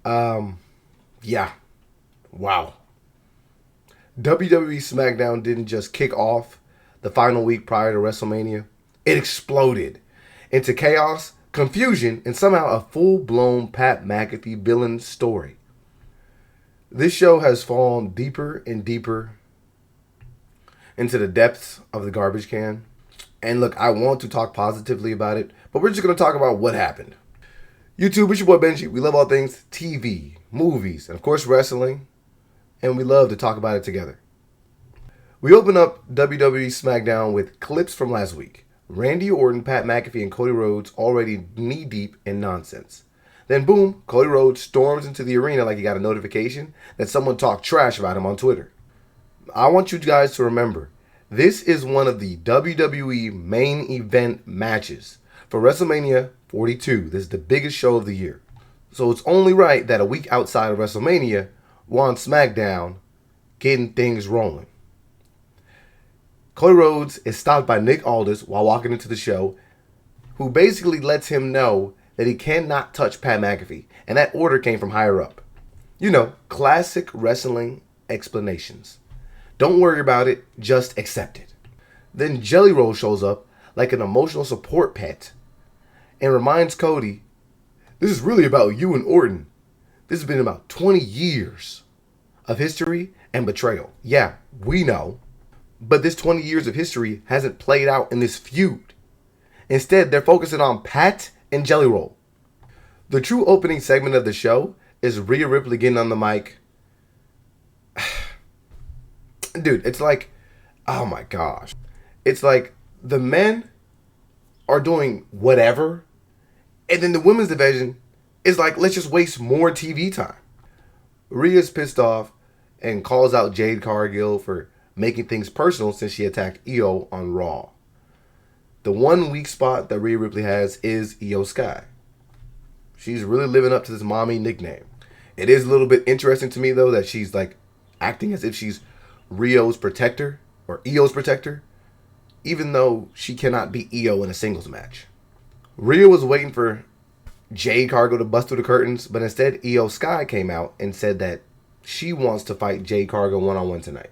Yeah. Wow. WWE Smackdown didn't just kick off the final week prior to WrestleMania. It exploded into chaos, confusion, and somehow a full-blown Pat McAfee villain story. This show has fallen deeper and deeper into the depths of the garbage can. And look, I want to talk positively about it, but we're just going to talk about what happened. YouTube, it's your boy Benji. We love all things TV, movies, and of course wrestling. And we love to talk about it together. We open up WWE SmackDown with clips from last week. Randy Orton, Pat McAfee, and Cody Rhodes already knee-deep in nonsense. Then boom, Cody Rhodes storms into the arena like he got a notification that someone talked trash about him on Twitter. I want you guys to remember, this is one of the WWE main event matches for WrestleMania 42. This is the biggest show of the year. So it's only right that a week outside of WrestleMania, we're on SmackDown getting things rolling. Cody Rhodes is stopped by Nick Aldis while walking into the show, who basically lets him know that he cannot touch Pat McAfee, and that order came from higher up. You know, classic wrestling explanations. Don't worry about it, just accept it. Then Jelly Roll shows up like an emotional support pet and reminds Cody, this is really about you and Orton. This has been about 20 years of history and betrayal. Yeah, we know. But this 20 years of history hasn't played out in this feud. Instead, they're focusing on Pat and Jelly Roll. The true opening segment of the show is Rhea Ripley getting on the mic. Dude, it's like, oh my gosh. It's like the men are doing whatever, and then the women's division is like, let's just waste more TV time. Rhea's pissed off and calls out Jade Cargill for making things personal since she attacked Io on Raw. The one weak spot that Rhea Ripley has is Io Sky. She's really living up to this mommy nickname. It is a little bit interesting to me, though, that she's like acting as if she's Rio's protector or Io's protector, even though she cannot beat Io in a singles match. Rhea was waiting for Jade Cargill to bust through the curtains, but instead Io Sky came out and said that she wants to fight Jade Cargill one-on-one tonight.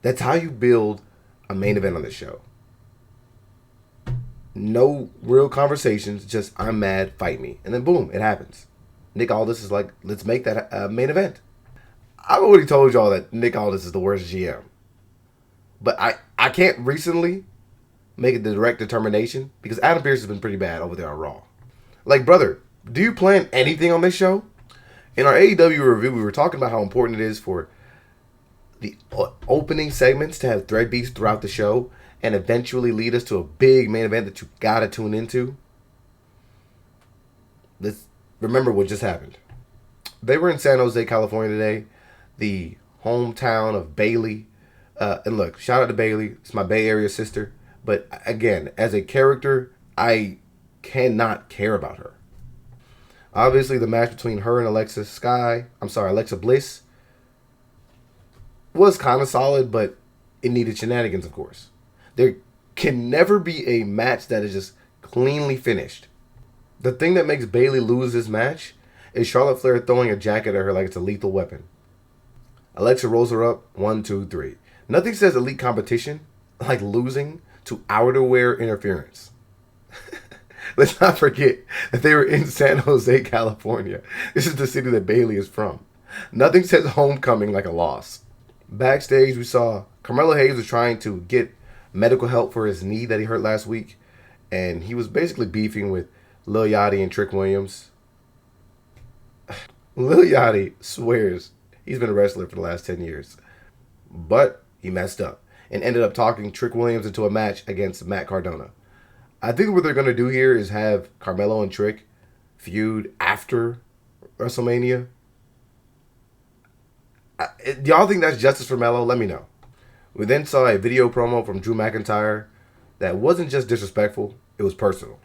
That's how you build a main event on this show. No real conversations, just I'm mad, fight me. And then boom, it happens. Nick Aldis is like, let's make that a main event. I've already told y'all that Nick Aldis is the worst GM. But I can't recently make a direct determination because Adam Pearce has been pretty bad over there on Raw. Like, brother, do you plan anything on this show? In our AEW review, we were talking about how important it is for the opening segments to have thread beats throughout the show and eventually lead us to a big main event that you gotta tune into. Let's remember what just happened. They were in San Jose, California today, the hometown of Bayley. And look, shout out to Bayley. It's my Bay Area sister. But again, as a character, I cannot care about her. Obviously, the match between her and Alexa Bliss was kind of solid, but it needed shenanigans, of course. There can never be a match that is just cleanly finished. The thing that makes Bayley lose this match is Charlotte Flair throwing a jacket at her like it's a lethal weapon. Alexa rolls her up, 1, 2, 3. Nothing says elite competition like losing to outerwear interference. Let's not forget that they were in San Jose, California. This is the city that Bayley is from. Nothing says homecoming like a loss. Backstage, we saw Carmelo Hayes was trying to get medical help for his knee that he hurt last week, and he was basically beefing with Lil Yachty and Trick Williams. Lil Yachty swears he's been a wrestler for the last 10 years, but he messed up and ended up talking Trick Williams into a match against Matt Cardona. I think what they're going to do here is have Carmelo and Trick feud after WrestleMania. Do y'all think that's justice for Melo? Let me know. We then saw a video promo from Drew McIntyre that wasn't just disrespectful, it was personal.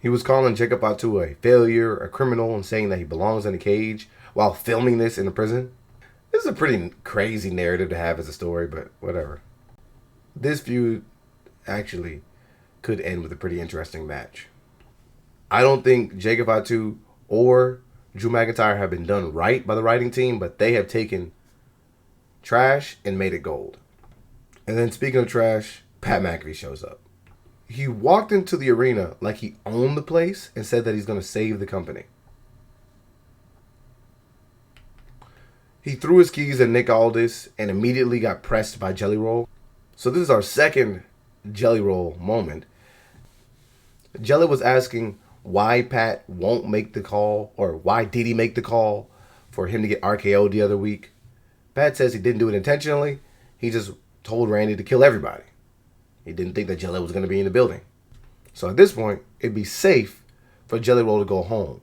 He was calling Jacob Fatu a failure, a criminal, and saying that he belongs in a cage while filming this in a prison. This is a pretty crazy narrative to have as a story, but whatever. This feud actually could end with a pretty interesting match. I don't think Jacob Fatu or Drew McIntyre have been done right by the writing team, but they have taken trash and made it gold. And then speaking of trash, Pat McAfee shows up. He walked into the arena like he owned the place and said that he's going to save the company. He threw his keys at Nick Aldis and immediately got pressed by Jelly Roll. So this is our second Jelly Roll moment. Jelly was asking why Pat won't make the call, or why did he make the call for him to get RKO'd the other week. Pat says he didn't do it intentionally. He just told Randy to kill everybody. He didn't think that Jelly was going to be in the building. So at this point, it'd be safe for Jelly Roll to go home.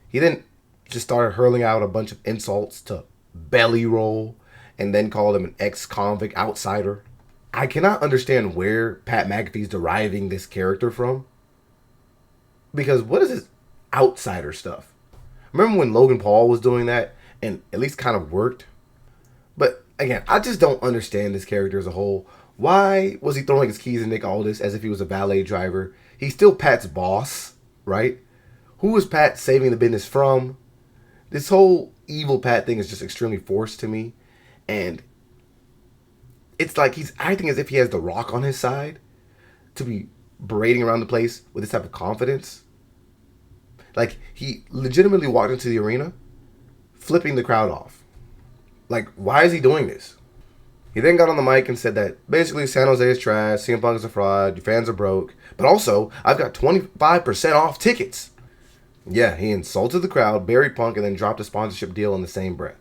He then just started hurling out a bunch of insults to Belly Roll and then called him an ex-convict outsider. I cannot understand where Pat McAfee's deriving this character from. Because what is this outsider stuff? Remember when Logan Paul was doing that and at least kind of worked? But again, I just don't understand this character as a whole. Why was he throwing his keys at Nick Aldis as if he was a valet driver? He's still Pat's boss, right? Who is Pat saving the business from? This whole evil Pat thing is just extremely forced to me. And it's like he's acting as if he has The Rock on his side to be parading around the place with this type of confidence. Like, he legitimately walked into the arena flipping the crowd off. Like, why is he doing this? He then got on the mic and said that basically San Jose is trash, CM Punk is a fraud, your fans are broke, but also I've got 25% off tickets. Yeah, he insulted the crowd, buried Punk, and then dropped a sponsorship deal in the same breath.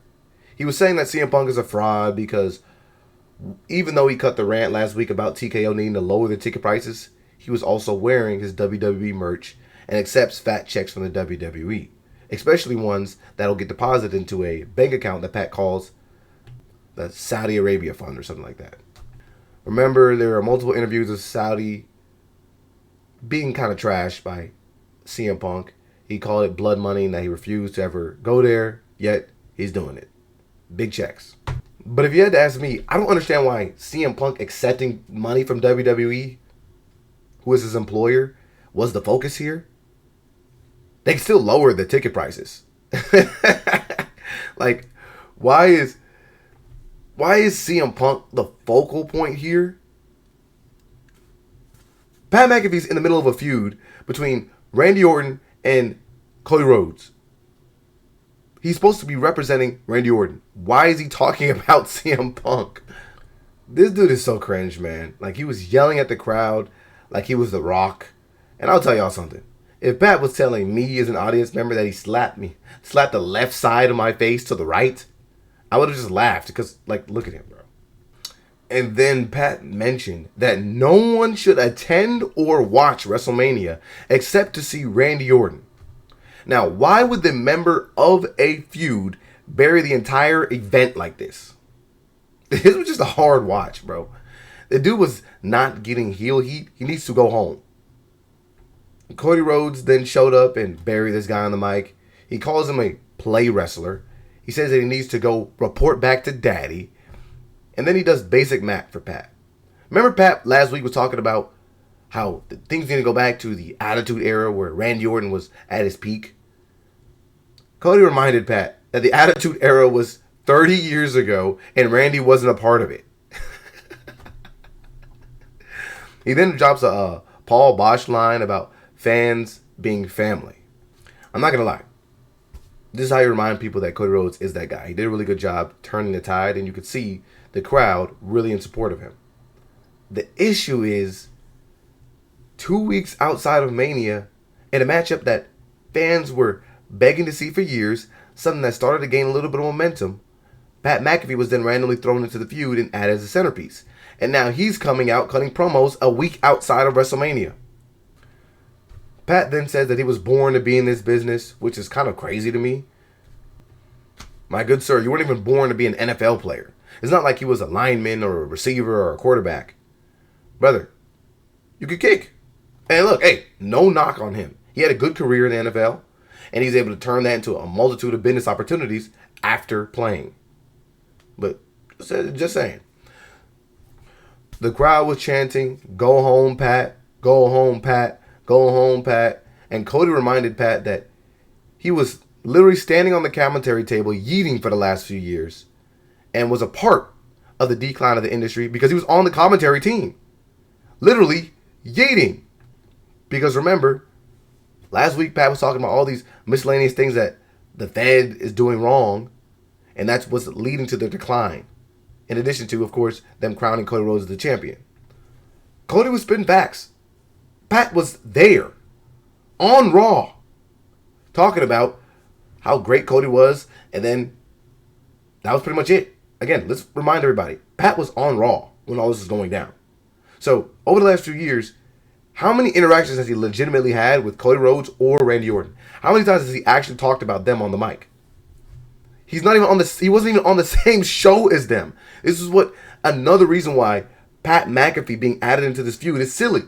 He was saying that CM Punk is a fraud because even though he cut the rant last week about TKO needing to lower the ticket prices, he was also wearing his WWE merch and accepts fat checks from the WWE, especially ones that'll get deposited into a bank account that Pat calls the Saudi Arabia Fund or something like that. Remember, there are multiple interviews of Saudi being kind of trashed by CM Punk. He called it blood money and that he refused to ever go there, yet he's doing it. Big checks. But if you had to ask me, I don't understand why CM Punk accepting money from WWE, who is his employer, was the focus here. They can still lower the ticket prices. Like, why is CM Punk the focal point here? Pat McAfee's in the middle of a feud between Randy Orton and Cody Rhodes. He's supposed to be representing Randy Orton. Why is he talking about CM Punk? This dude is so cringe, man. Like, he was yelling at the crowd like he was The Rock. And I'll tell y'all something. If Pat was telling me as an audience member that he slapped the left side of my face to the right, I would have just laughed because, like, look at him, bro. And then Pat mentioned that no one should attend or watch WrestleMania except to see Randy Orton. Now, why would the member of a feud bury the entire event like this? This was just a hard watch, bro. The dude was not getting heel heat. He needs to go home. Cody Rhodes then showed up and buried this guy on the mic. He calls him a play wrestler. He says that he needs to go report back to daddy. And then he does basic math for Pat. Remember Pat last week was talking about how things need to go back to the Attitude Era where Randy Orton was at his peak? Cody reminded Pat that the Attitude Era was 30 years ago and Randy wasn't a part of it. He then drops a Paul Bosch line about fans being family. I'm not going to lie. This is how you remind people that Cody Rhodes is that guy. He did a really good job turning the tide, and you could see the crowd really in support of him. The issue is 2 weeks outside of Mania, in a matchup that fans were begging to see for years, something that started to gain a little bit of momentum, Pat McAfee was then randomly thrown into the feud and added as a centerpiece. And now he's coming out cutting promos a week outside of WrestleMania. Pat then says that he was born to be in this business, which is kind of crazy to me. My good sir, you weren't even born to be an NFL player. It's not like he was a lineman or a receiver or a quarterback. Brother, you could kick. And look, hey, no knock on him. He had a good career in the NFL, and he's able to turn that into a multitude of business opportunities after playing. But just saying. The crowd was chanting, "Go home, Pat. Go home, Pat. Go home, Pat." And Cody reminded Pat that He was literally standing on the commentary table yeeting for the last few years and was a part of the decline of the industry because he was on the commentary team. Literally yeeting. Because remember, last week Pat was talking about all these miscellaneous things that the Fed is doing wrong, and that's what's leading to their decline. In addition to, of course, them crowning Cody Rhodes as the champion. Cody was spitting facts. Pat was there on Raw talking about how great Cody was, and then that was pretty much it. Again, let's remind everybody, Pat was on Raw when all this was going down. So, over the last few years, how many interactions has he legitimately had with Cody Rhodes or Randy Orton? How many times has he actually talked about them on the mic? He wasn't even on the same show as them. This is what another reason why Pat McAfee being added into this feud is silly.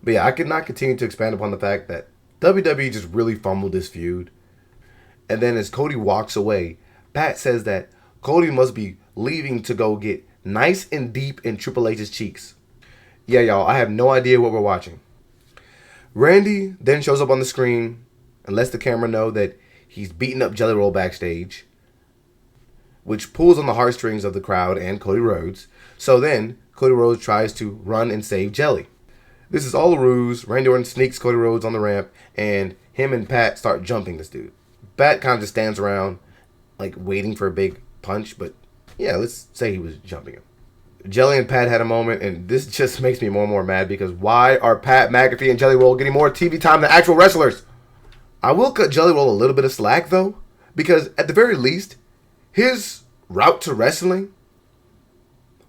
But yeah, I could not continue to expand upon the fact that WWE just really fumbled this feud. And then as Cody walks away, Pat says that Cody must be leaving to go get nice and deep in Triple H's cheeks. Yeah, y'all, I have no idea what we're watching. Randy then shows up on the screen and lets the camera know that he's beating up Jelly Roll backstage, which pulls on the heartstrings of the crowd and Cody Rhodes. So then, Cody Rhodes tries to run and save Jelly. This is all a ruse. Randy Orton sneaks Cody Rhodes on the ramp, and him and Pat start jumping this dude. Pat kind of just stands around, like, waiting for a big punch, but yeah, let's say he was jumping him. Jelly and Pat had a moment, and this just makes me more and more mad because why are Pat McAfee and Jelly Roll getting more TV time than actual wrestlers? I will cut Jelly Roll a little bit of slack, though, because at the very least, his route to wrestling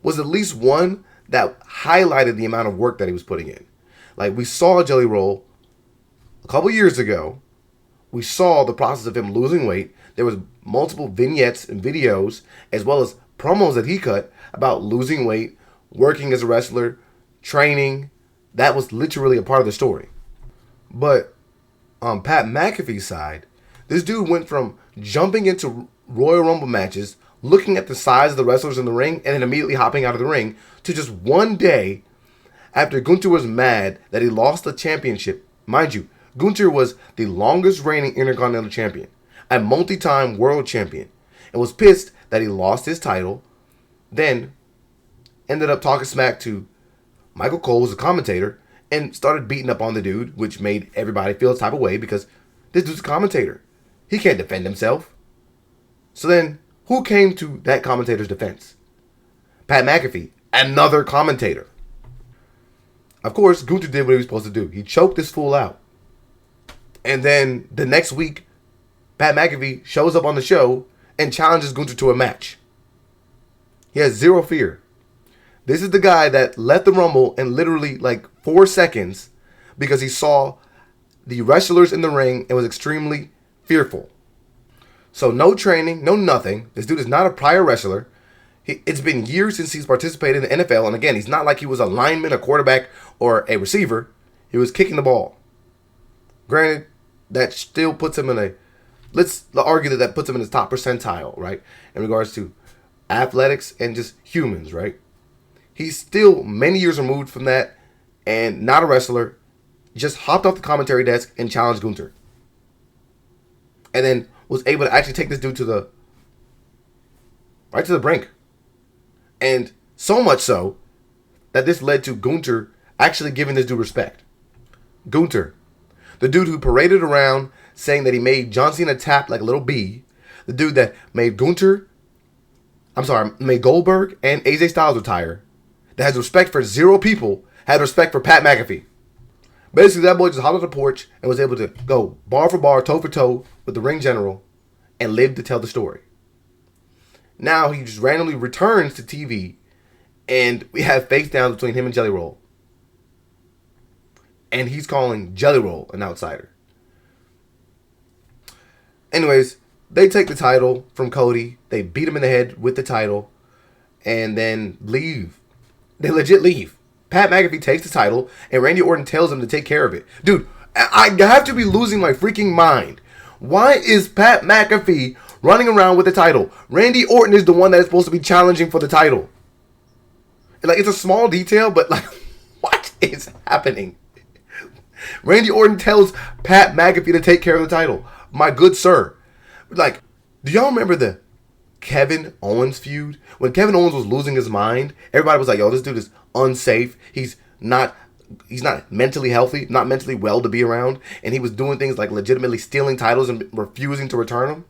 was at least one that highlighted the amount of work that he was putting in. Like, we saw Jelly Roll a couple years ago. We saw the process of him losing weight. There was multiple vignettes and videos, as well as promos that he cut about losing weight, working as a wrestler, training. That was literally a part of the story. But on Pat McAfee's side, this dude went from jumping into Royal Rumble matches, looking at the size of the wrestlers in the ring, and then immediately hopping out of the ring, to just one day after Gunther was mad that he lost the championship. Mind you, Gunther was the longest reigning Intercontinental Champion, a multi-time world champion, and was pissed that he lost his title, then ended up talking smack to Michael Cole as a commentator and started beating up on the dude, which made everybody feel a type of way because this dude's a commentator. He can't defend himself. So then, who came to that commentator's defense? Pat McAfee, another commentator. Of course, Gunther did what he was supposed to do. He choked this fool out. And then the next week, Pat McAfee shows up on the show and challenges Gunther to a match. He has zero fear. This is the guy that left the Rumble in literally like 4 seconds because he saw the wrestlers in the ring and was extremely fearful. So no training, no nothing. This dude is not a prior wrestler. It's been years since he's participated in the NFL. And again, he's not like he was a lineman, a quarterback, or a receiver. He was kicking the ball. Granted, that still puts him in a... Let's argue that puts him in his top percentile, right? In regards to athletics and just humans, right? He's still many years removed from that and not a wrestler. Just hopped off the commentary desk and challenged Gunther. And then was able to actually take this dude to the... right to the brink. And so much so that this led to Gunther actually giving this dude respect. Gunther, the dude who paraded around saying that he made John Cena tap like a little bee. The dude that made made Goldberg and AJ Styles retire. That has respect for zero people, had respect for Pat McAfee. Basically, that boy just hopped on the porch and was able to go bar for bar, toe for toe with the ring general and live to tell the story. Now he just randomly returns to TV and we have face downs between him and Jelly Roll. And he's calling Jelly Roll an outsider. Anyways, they take the title from Cody. They beat him in the head with the title and then leave. They legit leave. Pat McAfee takes the title and Randy Orton tells him to take care of it. Dude, I have to be losing my freaking mind. Why is Pat McAfee running around with the title? Randy Orton is the one that is supposed to be challenging for the title. And like, it's a small detail, but like, what is happening? Randy Orton tells Pat McAfee to take care of the title. My good sir. Like, do y'all remember the Kevin Owens feud? When Kevin Owens was losing his mind, everybody was like, yo, this dude is unsafe. He's not mentally healthy, not mentally well to be around. And he was doing things like legitimately stealing titles and refusing to return them.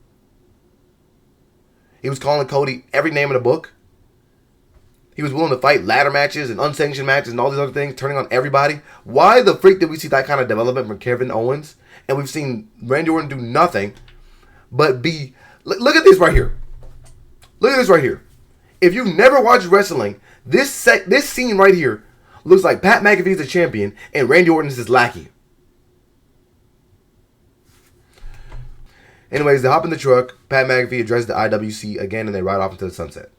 He was calling Cody every name in the book. He was willing to fight ladder matches and unsanctioned matches and all these other things, turning on everybody. Why the freak did we see that kind of development from Kevin Owens? And we've seen Randy Orton do nothing but be... Look at this right here. Look at this right here. If you've never watched wrestling, this scene right here looks like Pat McAfee is the champion and Randy Orton is his lackey. Anyways, they hop in the truck. Pat McAfee addresses the IWC again and they ride off into the sunset.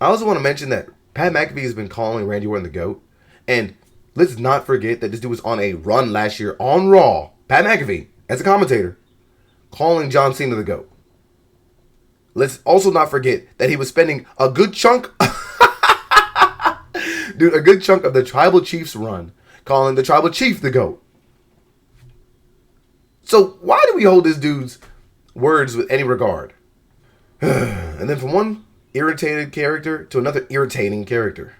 I also want to mention that Pat McAfee has been calling Randy Orton the GOAT. And let's not forget that this dude was on a run last year on Raw. Pat McAfee, as a commentator, calling John Cena the GOAT. Let's also not forget that he was spending a good chunk... Dude, a good chunk of the Tribal Chief's run calling the Tribal Chief the GOAT. So why do we hold this dude's words with any regard? And then from one irritated character to another irritating character.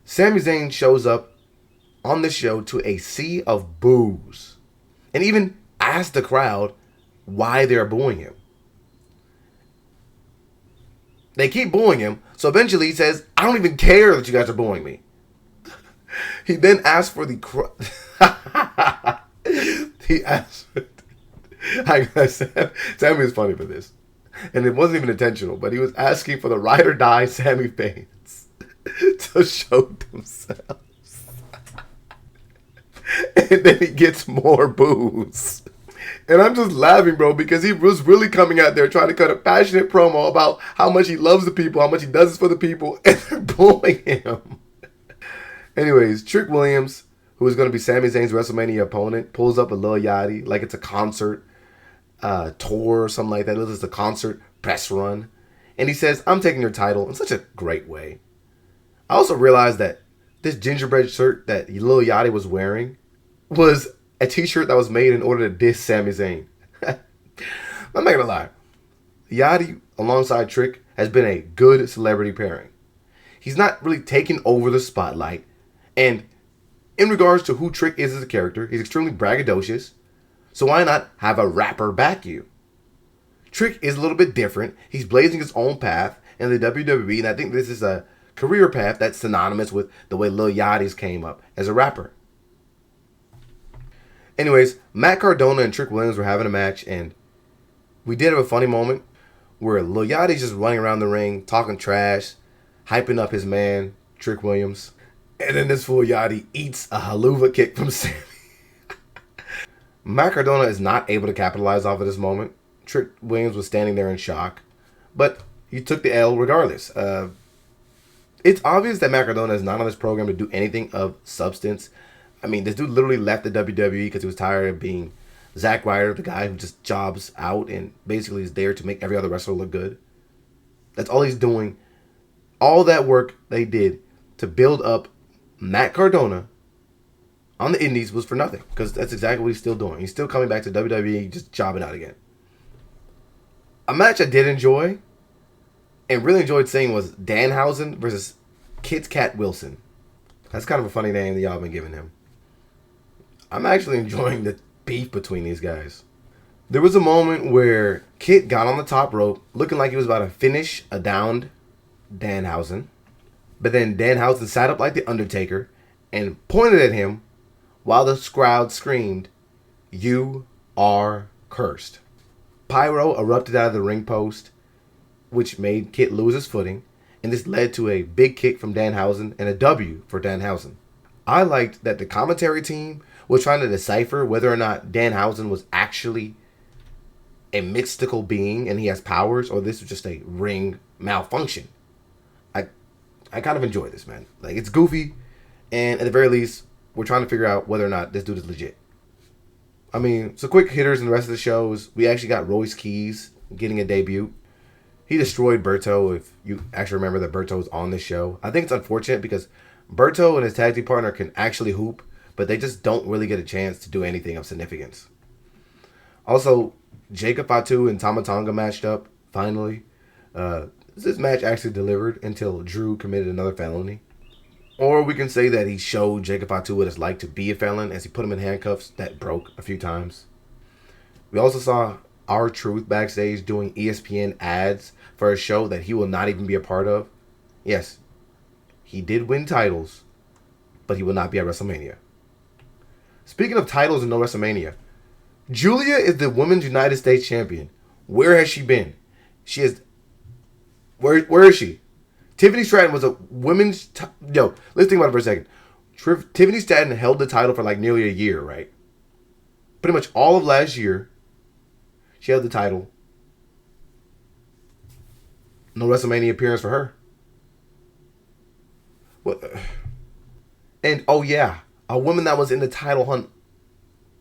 Sami Zayn shows up on the show to a sea of boos. And even asks the crowd why they're booing him. They keep booing him, so eventually he says, I don't even care that you guys are booing me. He then asks for the he asked for... I said, Sami was funny for this. And it wasn't even intentional, but he was asking for the ride or die Sami fans to show themselves. And then he gets more boos. And I'm just laughing, bro, because he was really coming out there trying to cut a passionate promo about how much he loves the people, how much he does this for the people, and they're booing him. Anyways, Trick Williams, who is going to be Sami Zayn's WrestleMania opponent, pulls up a Lil Yachty like it's a concert tour or something like that. It's a concert press run. And he says, I'm taking your title in such a great way. I also realized that this gingerbread shirt that Lil Yachty was wearing was a t-shirt that was made in order to diss Sami Zayn. I'm not going to lie. Yachty, alongside Trick, has been a good celebrity pairing. He's not really taken over the spotlight. And in regards to who Trick is as a character, he's extremely braggadocious. So why not have a rapper back you? Trick is a little bit different. He's blazing his own path in the WWE. And I think this is a career path that's synonymous with the way Lil Yachty's came up as a rapper. Anyways, Matt Cardona and Trick Williams were having a match, and we did have a funny moment where Lil Yachty's just running around the ring, talking trash, hyping up his man, Trick Williams. And then this fool Yachty eats a haluva kick from Sami. Matt Cardona is not able to capitalize off of this moment. Trick Williams was standing there in shock, but he took the L regardless. It's obvious that Matt Cardona is not on this program to do anything of substance. I mean, this dude literally left the WWE because he was tired of being Zack Ryder, the guy who just jobs out and basically is there to make every other wrestler look good. That's all he's doing. All that work they did to build up Matt Cardona on the Indies was for nothing, because that's exactly what he's still doing. He's still coming back to WWE, just jobbing out again. A match I did enjoy and really enjoyed seeing was Danhausen versus Kit Kat Wilson. That's kind of a funny name that y'all have been giving him. I'm actually enjoying the beef between these guys. There was a moment where Kit got on the top rope looking like he was about to finish a downed Danhausen. But then Danhausen sat up like the Undertaker and pointed at him while the crowd screamed, "You are cursed." Pyro erupted out of the ring post, which made Kit lose his footing. And this led to a big kick from Danhausen and a W for Danhausen. I liked that the commentary team was trying to decipher whether or not Danhausen was actually a mystical being and he has powers, or this was just a ring malfunction. I kind of enjoy this, man. Like, it's goofy, and at the very least, we're trying to figure out whether or not this dude is legit. I mean, so quick hitters in the rest of the shows. We actually got Royce Keys getting a debut. He destroyed Berto, if you actually remember that Berto was on this show. I think it's unfortunate because Berto and his tag team partner can actually hoop, but they just don't really get a chance to do anything of significance. Also, Jacob Fatu and Tama Tonga matched up, finally. This match actually delivered until Drew committed another felony. Or we can say that he showed Jacob Fatu what it's like to be a felon as he put him in handcuffs that broke a few times. We also saw R-Truth backstage doing ESPN ads for a show that he will not even be a part of. Yes, he did win titles, but he will not be at WrestleMania. Speaking of titles and no WrestleMania, Julia is the Women's United States Champion. Where has she been? She is... Where is she? Tiffany Stratton was a women's... Yo, let's think about it for a second. Tiffany Stratton held the title for like nearly a year, right? Pretty much all of last year, she held the title. No WrestleMania appearance for her. What? And, oh yeah, a woman that was in the title hunt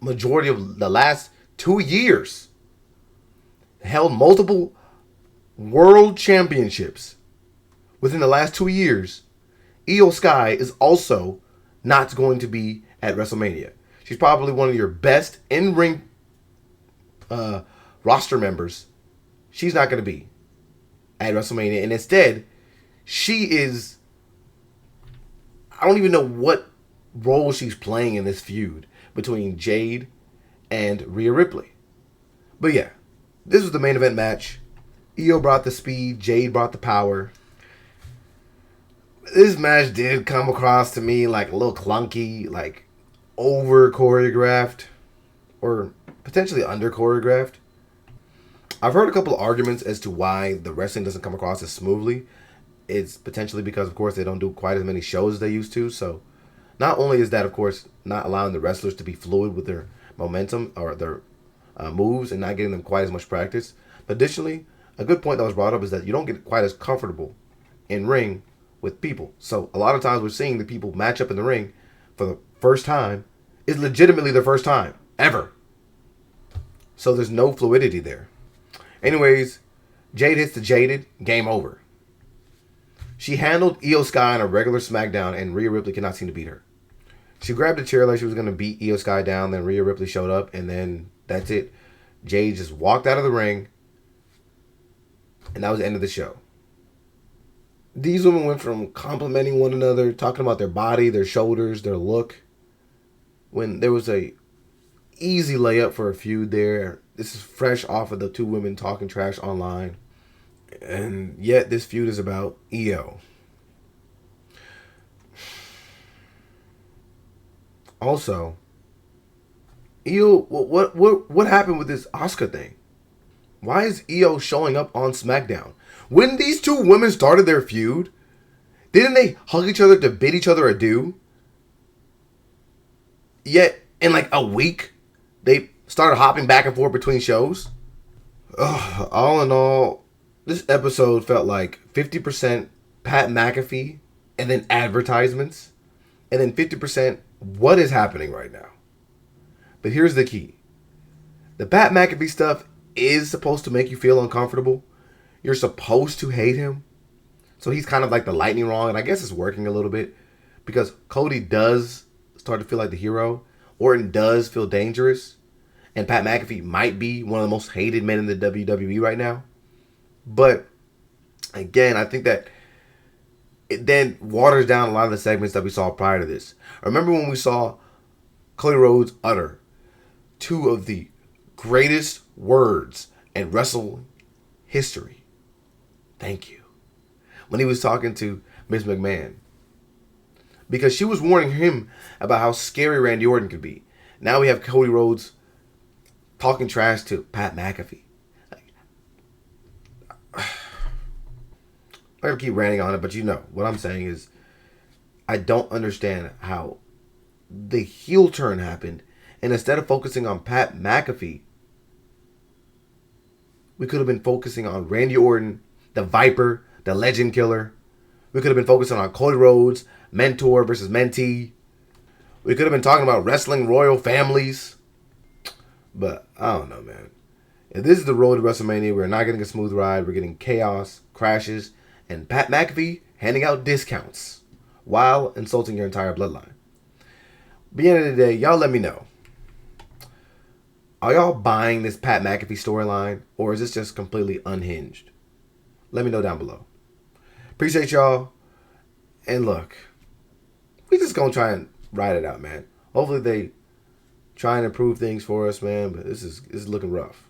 majority of the last 2 years. Held multiple world championships within the last 2 years. Io Sky is also not going to be at WrestleMania. She's probably one of your best in-ring roster members. She's not going to be at WrestleMania. And instead, she is... I don't even know what role she's playing in this feud between Jade and Rhea Ripley. But yeah, this was the main event match. Io brought the speed. Jade brought the power. This match did come across to me like a little clunky, like over choreographed, or potentially under choreographed. I've heard a couple of arguments as to why the wrestling doesn't come across as smoothly. It's potentially because, of course, they don't do quite as many shows as they used to. So not only is that, of course, not allowing the wrestlers to be fluid with their momentum or their moves and not getting them quite as much practice. But additionally, a good point that was brought up is that you don't get quite as comfortable in ring with people. So a lot of times we're seeing the people match up in the ring for the first time is legitimately their first time ever. So there's no fluidity there. Anyways, Jade hits the Jaded. Game over. She handled Io Sky on a regular Smackdown, and Rhea Ripley cannot seem to beat her. She grabbed a chair like she was going to beat Io Sky down. Then Rhea Ripley showed up, and then that's it. Jade just walked out of the ring, and that was the end of the show. These women went from complimenting one another, talking about their body, their shoulders, their look, when there was a easy layup for a feud there. This is fresh off of the two women talking trash online. And yet this feud is about Io. Also, Io, what happened with this Asuka thing? Why is Io showing up on SmackDown? When these two women started their feud, didn't they hug each other to bid each other adieu? Yet, in like a week, they started hopping back and forth between shows. Ugh, all in all, this episode felt like 50% Pat McAfee and then advertisements, and then 50% what is happening right now. But here's the key. The Pat McAfee stuff is supposed to make you feel uncomfortable. You're supposed to hate him. So he's kind of like the lightning rod, and I guess it's working a little bit because Cody does start to feel like the hero. Orton does feel dangerous. And Pat McAfee might be one of the most hated men in the WWE right now. But again, I think that it then waters down a lot of the segments that we saw prior to this. Remember when we saw Cody Rhodes utter two of the greatest words in wrestling history? Thank you. When he was talking to Miss McMahon. Because she was warning him about how scary Randy Orton could be. Now we have Cody Rhodes talking trash to Pat McAfee. I gotta keep ranting on it, but you know, what I'm saying is I don't understand how the heel turn happened, and instead of focusing on Pat McAfee, we could have been focusing on Randy Orton, the Viper, the Legend Killer. We could have been focusing on Cody Rhodes, mentor versus mentee. We could have been talking about wrestling royal families. But I don't know, man. If this is the road to WrestleMania, we're not getting a smooth ride. We're getting chaos, crashes, and Pat McAfee handing out discounts while insulting your entire bloodline. But at the end of the day, y'all let me know. Are y'all buying this Pat McAfee storyline, or is this just completely unhinged? Let me know down below. Appreciate y'all. And look, we just gonna try and ride it out, man. Hopefully they try and improve things for us, man. But this is looking rough.